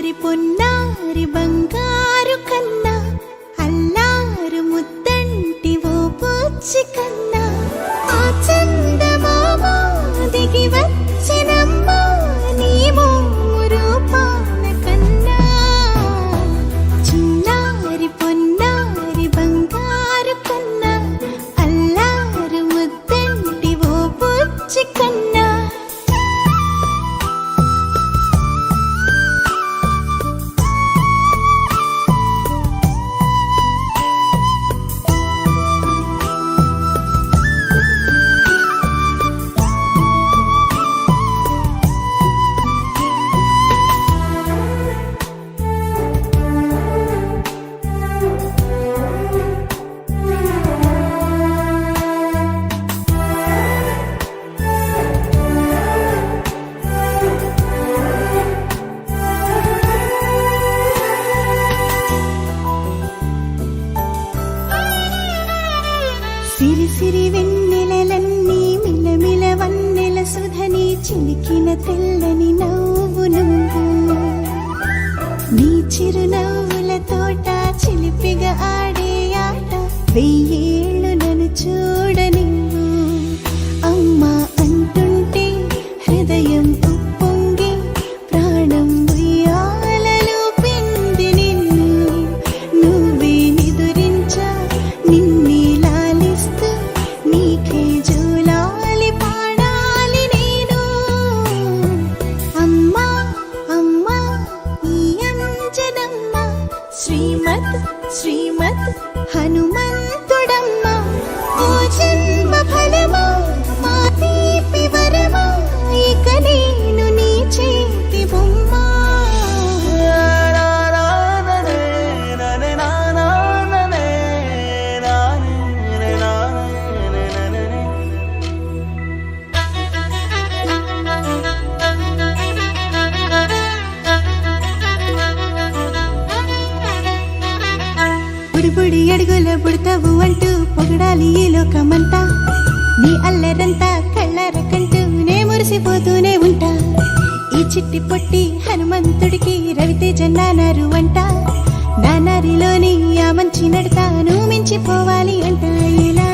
చిన్నారి పొన్నారి బంగారు కన్నా అల్లారు ముద్దంటి ఓ పూచి కన్నా ఆ చందమామ దిగి వచ్చినమ్మా నీ రూపాన కన్నా చిన్నారి పొన్నారి బంగారు కన్నా అల్లారు ముద్దంటి ఓ పూచి కన్నా సిరి సిరి వెన్నెలలన్నీ మిలమిల వన్నెల సుధని చిలికిన తెల్లని నవ్వు నువ్వు నీ చిరునవ్వుల తోట చిలిపిగా ఆడే ఆట వెయ్యేళ్ళు నన్ను చూడనివ్వు అమ్మా అంటుంటే హృదయం ఉప్పొంగి ప్రాణం ఉయ్యాలలో పిండి నిన్ను నువ్వే నిదురించా నిన్నే నీకే జూలాలి పాడాలి నేను అమ్మా అమ్మా ఈ అంజనమ్మ శ్రీమత్ శ్రీమత్ హనుమంతుడమ్మ ఓ జన్మ ఫలమా మా తీపి వరమా ఇక నేను నీ చేతి బొమ్మ బుడి అడుగుల బుడతావు అంటూ పొగడాలి ఈ లోకమంతా నీ అల్లరంతా కళ్ళరకంటూ నే మురిసిపోతూనే ఉంటా ఈ చిట్టి పొట్టి హనుమంతుడికి రవితేజ నానారు అంట నానారిలోని ఆ మంచి నడతా నువ్వు మించిపోవాలి అంట ఇలా